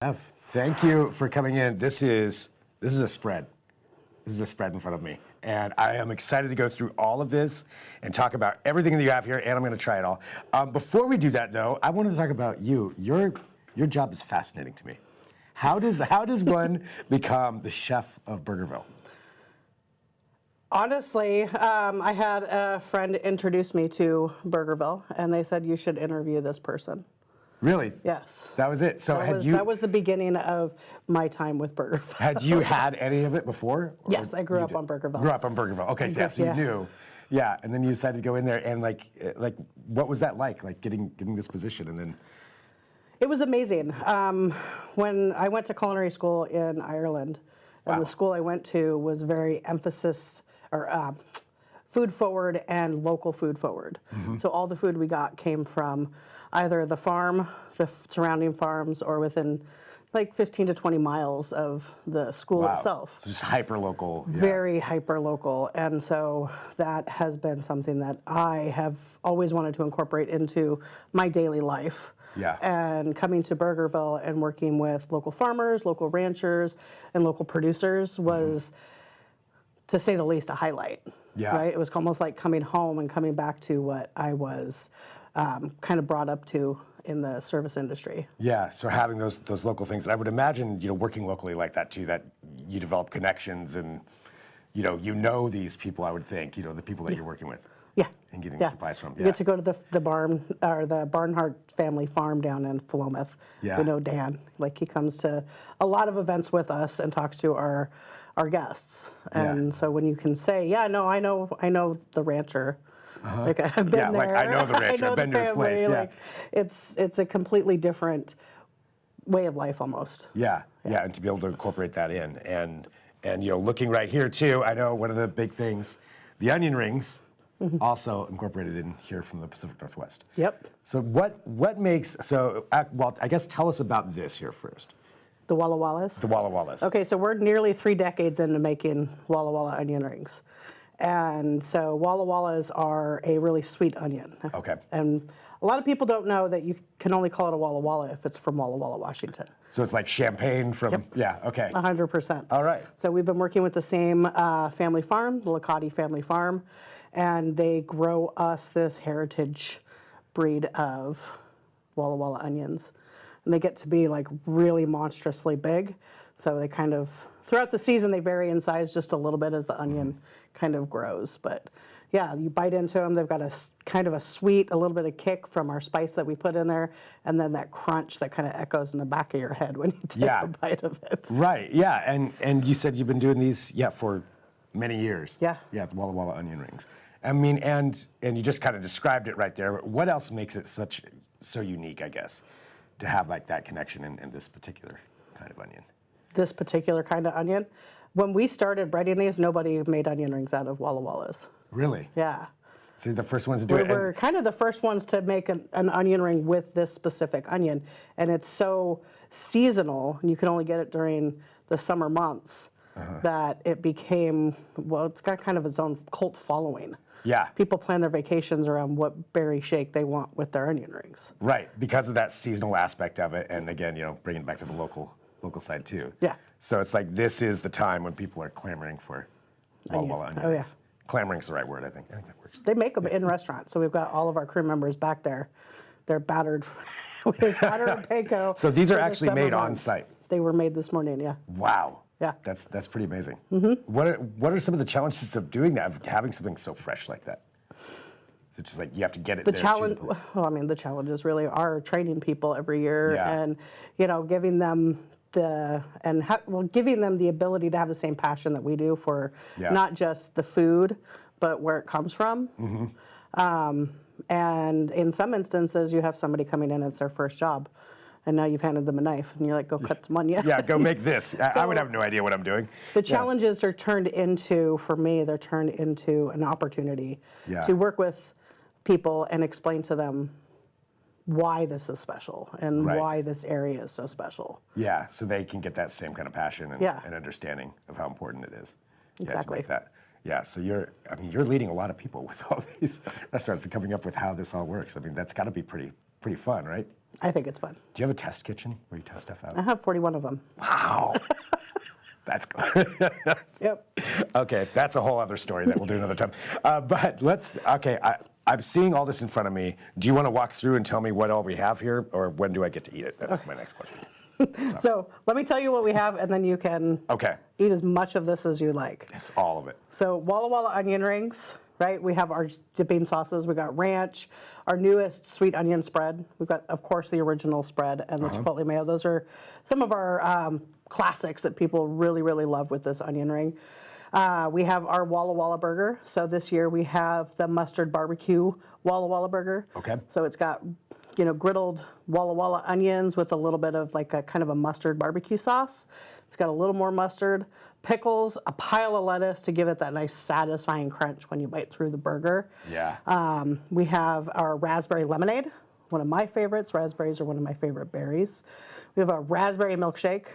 Jeff, thank you for coming in. This is a spread. This is a spread in front of me. And I am excited to go through all of this and talk about everything that you have here, and I'm going to try it all. Before we do that, though, I wanted to talk about you. Your job is fascinating to me. How does one become the chef of Burgerville? Honestly, I had a friend introduce me to Burgerville, and they said, you should interview this person. Really? Yes. That was it. So that was the beginning of my time with Burgerville. Had you had any of it before? Yes, I grew up on Burgerville. Grew up on Burgerville. Okay, so, yeah, so you knew. Yeah, and then you decided to go in there, and like, what was that like getting this position, and then? It was amazing. When I went to culinary school in Ireland, and the school I went to was very food forward and local food forward. Mm-hmm. So all the food we got came from either the farm, the surrounding farms, or within like 15 to 20 miles of the school itself. So just hyper local. Yeah. Very hyper local. And so that has been something that I have always wanted to incorporate into my daily life. Yeah. And coming to Burgerville and working with local farmers, local ranchers, and local producers was, to say the least, a highlight. Yeah. Right? It was almost like coming home and coming back to what I was kind of brought up to in the service industry. Yeah, so having those local things, I would imagine, working locally like that too, that you develop connections and, you know these people, I would think, the people that you're working with. Yeah. And getting supplies from. You get to go to the barn, or the Barnhart family farm down in Philomath. Yeah. We know Dan. Like, he comes to a lot of events with us and talks to our guests. And so when you can say, I know the rancher. Like, I've been there. Like, I know the rancher. I've been to his place. Yeah. Like, it's a completely different way of life almost. Yeah, and to be able to incorporate that in. And looking right here too, I know one of the big things, the onion rings, also incorporated in here from the Pacific Northwest. Yep. So what makes, I guess tell us about this here first. The Walla Wallas? The Walla Wallas. Okay, so we're nearly 3 decades into making Walla Walla onion rings. And so Walla Wallas are a really sweet onion. Okay. And a lot of people don't know that you can only call it a Walla Walla if it's from Walla Walla, Washington. So it's like champagne from, okay. 100%. All right. So we've been working with the same family farm, the Licati family farm, and they grow us this heritage breed of Walla Walla onions. And they get to be like really monstrously big. So they kind of, throughout the season, they vary in size just a little bit as the onion kind of grows. But yeah, you bite into them, they've got a kind of a sweet, a little bit of kick from our spice that we put in there, and then that crunch that kind of echoes in the back of your head when you take a bite of it. Right, yeah, and you said you've been doing these, for many years. Yeah. Yeah, the Walla Walla onion rings. I mean, and you just kind of described it right there. What else makes it so unique, I guess, to have like that connection in this particular kind of onion? This particular kind of onion. When we started breading these, nobody made onion rings out of Walla Wallas. Really? Yeah. So you're the first ones to do it? We're kind of the first ones to make an onion ring with this specific onion. And it's so seasonal, and you can only get it during the summer months, that it became, it's got kind of its own cult following. Yeah. People plan their vacations around what berry shake they want with their onion rings. Right, because of that seasonal aspect of it, and again, bringing it back to the local side too. Yeah. So it's like this is the time when people are clamoring for Walla Walla onion rings. Clamoring's the right word, I think. I think that works. They make them in restaurants, so we've got all of our crew members back there. They're battered with batter and panko. So these are actually made on site? They were made this morning, yeah. Wow. Yeah. That's pretty amazing. What are some of the challenges of doing that, of having something so fresh like that? It's just like you have to get it the there. Challenge, the challenges really are training people every year and, giving them giving them the ability to have the same passion that we do for not just the food, but where it comes from. And in some instances, you have somebody coming in, it's their first job. And now you've handed them a knife, and you're like, go cut some onion. Yeah, go make this. I would have no idea what I'm doing. The challenges are turned into, for me, they're turned into an opportunity to work with people and explain to them why this is special and why this area is so special. Yeah, so they can get that same kind of passion and understanding of how important it is. Exactly. To make that. Yeah, so you're leading a lot of people with all these restaurants and coming up with how this all works. I mean, that's got to be pretty fun, right? I think it's fun. Do you have a test kitchen where you test stuff out? I have 41 of them. Wow. That's good. Yep. Okay, that's a whole other story that we'll do another time. But I'm seeing all this in front of me. Do you want to walk through and tell me what all we have here, or when do I get to eat it? That's my next question. So let me tell you what we have, and then you can eat as much of this as you like. Yes, all of it. So Walla Walla onion rings, right? We have our dipping sauces. We got ranch, our newest sweet onion spread. We've got, of course, the original spread and the chipotle mayo. Those are some of our classics that people really, really love with this onion ring. We have our Walla Walla burger. So this year we have the mustard barbecue Walla Walla burger. Okay. So it's got, you know, griddled Walla Walla onions with a little bit of like a kind of a mustard barbecue sauce. It's got a little more mustard, pickles, a pile of lettuce to give it that nice satisfying crunch when you bite through the burger. Yeah. We have our raspberry lemonade, one of my favorites. Raspberries are one of my favorite berries. We have a raspberry milkshake,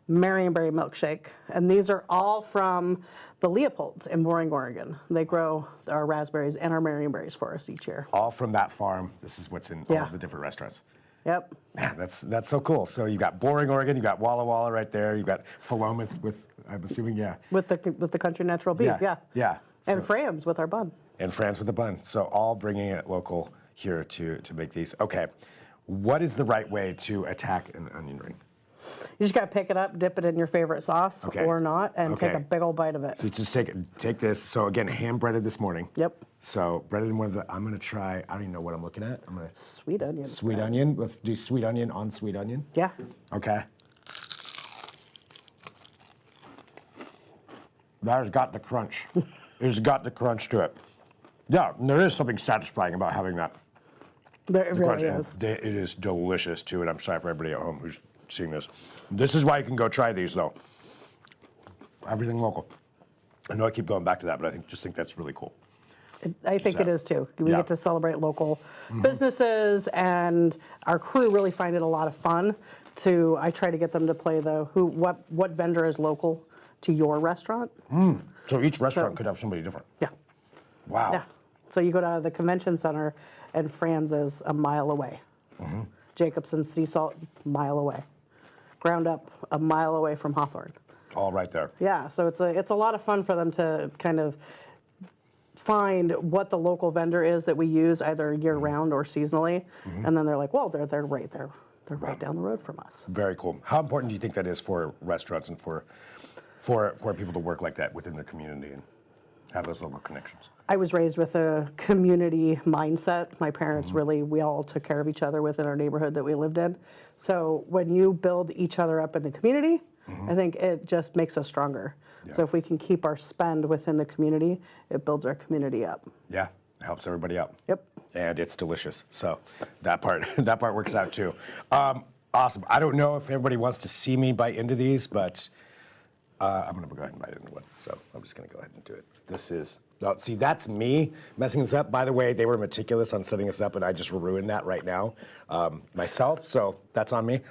Marionberry milkshake, and these are all from the Leopolds in Boring, Oregon. They grow our raspberries and our Marionberries for us each year. All from that farm. This is what's in all of the different restaurants. Yep. Man, that's so cool. So you got Boring, Oregon. You got Walla Walla right there. You got Philomath with, I'm assuming, with the country natural beef, yeah. And Franz with our bun. And Franz with the bun. So all bringing it local here to make these. Okay, what is the right way to attack an onion ring? You just gotta pick it up, dip it in your favorite sauce or not, and take a big old bite of it. So just take this. So again, hand breaded this morning. Yep. So breaded in one of the. I'm gonna try. I don't even know what I'm looking at. I'm gonna sweet onion. Sweet onion. Let's do sweet onion on sweet onion. Yeah. Okay. That has got the crunch. It's got the crunch to it. Yeah, there is something satisfying about having that. There it really is. It is delicious too, and I'm sorry for everybody at home who's seeing this. This is why you can go try these though. Everything local. I know I keep going back to that, but I just think that's really cool. I think it is too. We get to celebrate local businesses, and our crew really find it a lot of fun. I try to get them to play what vendor is local to your restaurant. So each restaurant could have somebody different. Yeah. Wow. Yeah. So you go to the convention center, and Franz is a mile away. Jacobson Sea Salt, mile away. Ground Up, a mile away from Hawthorne. All right there. Yeah, so it's a lot of fun for them to kind of find what the local vendor is that we use either year-round or seasonally, and then they're like, well, they're right there. They're right down the road from us. Very cool. How important do you think that is for restaurants and for people to work like that within the community and have those local connections? I was raised with a community mindset. My parents we all took care of each other within our neighborhood that we lived in. So when you build each other up in the community, I think it just makes us stronger. Yeah. So if we can keep our spend within the community, it builds our community up. Yeah, it helps everybody out. Yep. And it's delicious. So that part works out too. Awesome. I don't know if everybody wants to see me bite into these, but I'm going to go ahead and bite into one. So I'm just going to go ahead and do it. This is, see, that's me messing this up. By the way, they were meticulous on setting this up, and I just ruined that right now myself. So that's on me.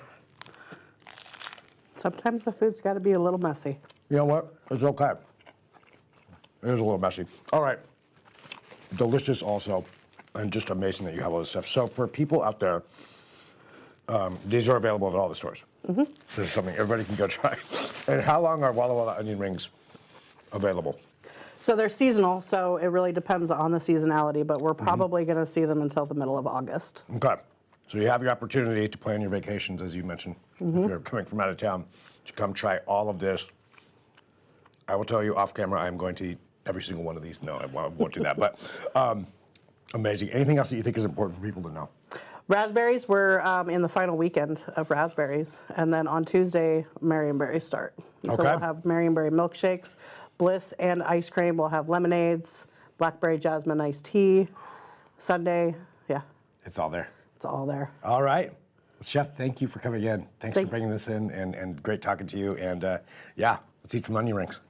Sometimes the food's got to be a little messy. You know what? It's okay. It is a little messy. All right. Delicious also, and just amazing that you have all this stuff. So for people out there, these are available at all the stores. This is something everybody can go try. And how long are Walla Walla onion rings available? So they're seasonal, so it really depends on the seasonality, but we're probably going to see them until the middle of August. Okay. So you have your opportunity to plan your vacations, as you mentioned. If you're coming from out of town, to come try all of this. I will tell you off camera, I'm going to eat every single one of these. No, I won't do that, but amazing. Anything else that you think is important for people to know? Raspberries, we're in the final weekend of raspberries, and then on Tuesday, Marionberries start. So we'll have Marionberry milkshakes, Bliss and ice cream. We'll have lemonades, blackberry jasmine iced tea. Sunday, It's all there. It's all there. All right. Chef, thank you for coming in. Thanks for bringing this in, and great talking to you. And yeah, let's eat some onion rings.